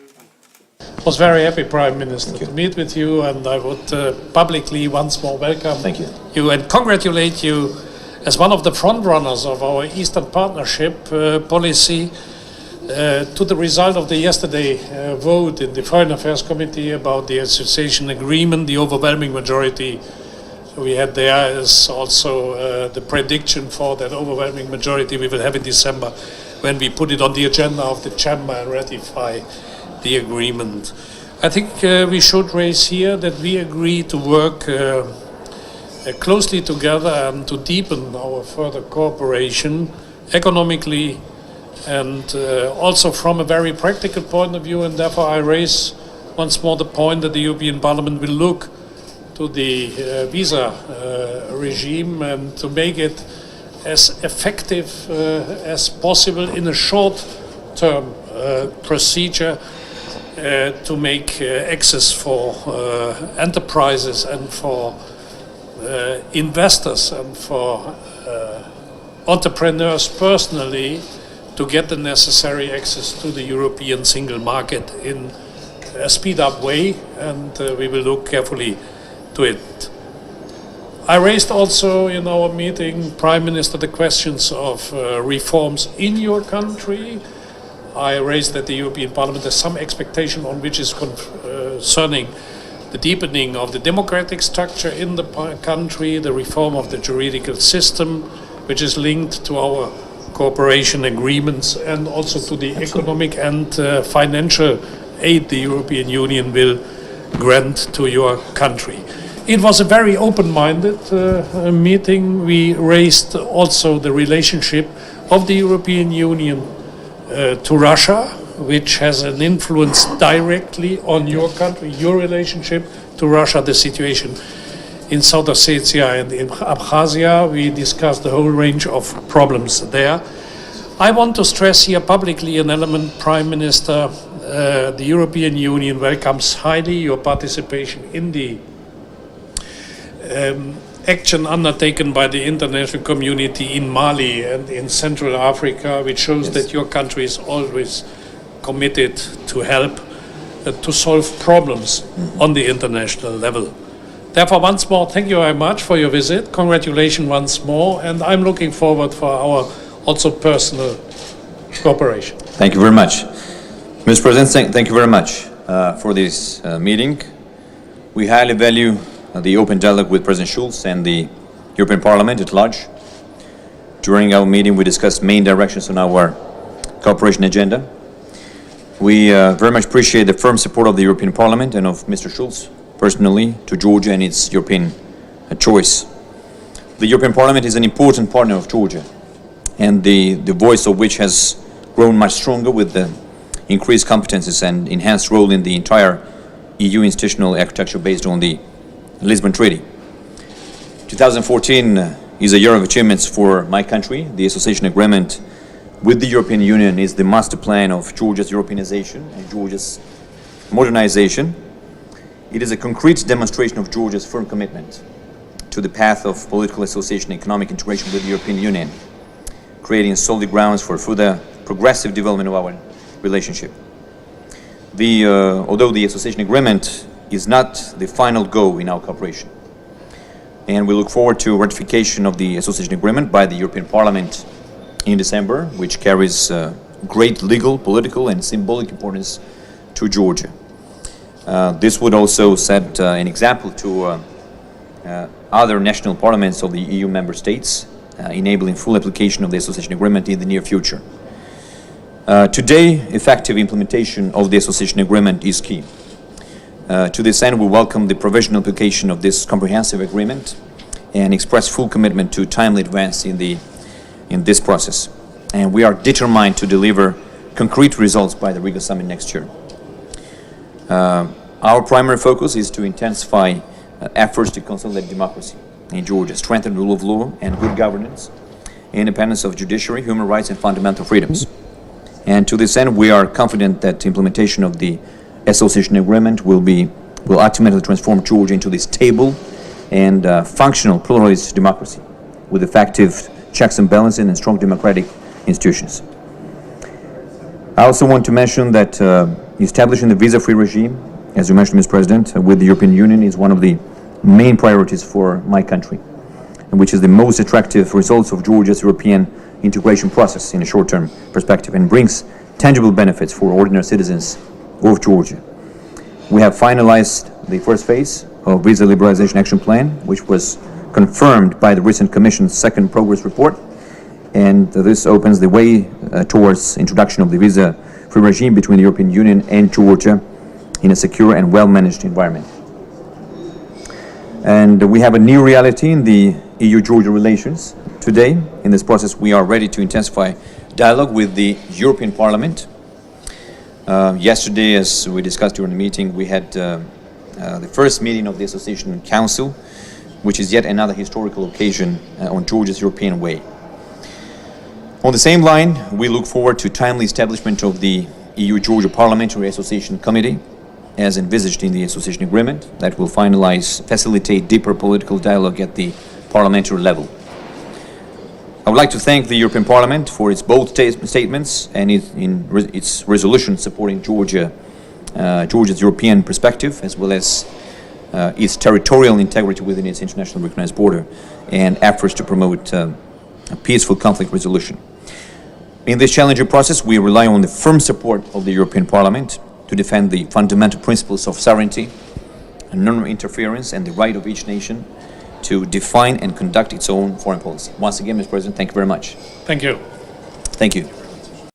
I was very happy, Prime Minister, to meet with you, and I would publicly once more welcome you and congratulate you as one of the frontrunners of our Eastern Partnership policy to the result of the yesterday vote in the Foreign Affairs Committee about the association agreement. The overwhelming majority we had there is also the prediction for that overwhelming majority we will have in December when we put it on the agenda of the Chamber and ratify the agreement. I think we should raise here that we agree to work closely together and to deepen our further cooperation economically and also from a very practical point of view, and therefore I raise once more the point that the European Parliament will look to the visa regime and to make it as effective as possible in a short-term procedure to make access for enterprises and for investors and for entrepreneurs personally to get the necessary access to the European single market in a speed-up way, and we will look carefully to it. I raised also in our meeting, Prime Minister, the questions of reforms in your country. I raised that the European Parliament has some expectation on which is concerning the deepening of the democratic structure in the country, the reform of the juridical system, which is linked to our cooperation agreements, and also to the economic and financial aid the European Union will grant to your country. It was a very open-minded meeting. We raised also the relationship of the European Union to Russia, which has an influence directly on your country, your relationship to Russia, the situation in South Ossetia and in Abkhazia. We discussed the whole range of problems there. I want to stress here publicly an element, Prime Minister. The European Union welcomes highly your participation in the action undertaken by the international community in Mali and in Central Africa, which shows that your country is always committed to help to solve problems on the international level. Therefore, once more, thank you very much for your visit. Congratulations once more, and I'm looking forward for our also personal cooperation. Thank you very much. Mr. President, thank you very much for this meeting. We highly value the open dialogue with President Schulz and the European Parliament at large. During our meeting, we discussed main directions on our cooperation agenda. We very much appreciate the firm support of the European Parliament and of Mr. Schulz personally to Georgia and its European choice. The European Parliament is an important partner of Georgia, and the voice of which has grown much stronger with the increased competences and enhanced role in the entire EU institutional architecture based on the Lisbon Treaty. 2014 is a year of achievements for my country. The association agreement with the European Union is the master plan of Georgia's Europeanization and Georgia's modernization. It is a concrete demonstration of Georgia's firm commitment to the path of political association and economic integration with the European Union, creating solid grounds for further progressive development of our relationship. Although the association agreement is not the final goal in our cooperation, and we look forward to ratification of the association agreement by the European Parliament in December, which carries great legal, political, and symbolic importance to Georgia. This would also set an example to other national parliaments of the EU member states, enabling full application of the association agreement in the near future. Today, effective implementation of the association agreement is key. To this end, we welcome the provisional application of this comprehensive agreement and express full commitment to timely advance in this process. And we are determined to deliver concrete results by the Riga summit next year. Our primary focus is to intensify efforts to consolidate democracy in Georgia, strengthen rule of law and good governance, independence of judiciary, human rights, and fundamental freedoms. And to this end, we are confident that implementation of the association agreement will ultimately transform Georgia into this stable and functional pluralist democracy with effective checks and balances and strong democratic institutions. I also want to mention that establishing the visa-free regime, as you mentioned, Mr. President, with the European Union is one of the main priorities for my country, and which is the most attractive results of Georgia's European integration process in a short-term perspective and brings tangible benefits for ordinary citizens of Georgia. We have finalized the first phase of Visa Liberalization Action Plan, which was confirmed by the recent Commission's second progress report, and this opens the way towards introduction of the visa-free regime between the European Union and Georgia in a secure and well-managed environment. And we have a new reality in the EU-Georgia relations. Today, in this process, we are ready to intensify dialogue with the European Parliament. Yesterday, as we discussed during the meeting, we had the first meeting of the Association Council, which is yet another historical occasion on Georgia's European way. On the same line, we look forward to timely establishment of the EU-Georgia Parliamentary Association Committee, as envisaged in the association agreement, that will facilitate deeper political dialogue at the parliamentary level. I would like to thank the European Parliament for its bold statements and its resolution supporting Georgia's European perspective, as well as its territorial integrity within its internationally recognized border and efforts to promote a peaceful conflict resolution. In this challenging process, we rely on the firm support of the European Parliament to defend the fundamental principles of sovereignty and non-interference and the right of each nation to define and conduct its own foreign policy. Once again, Mr. President, thank you very much. Thank you. Thank you.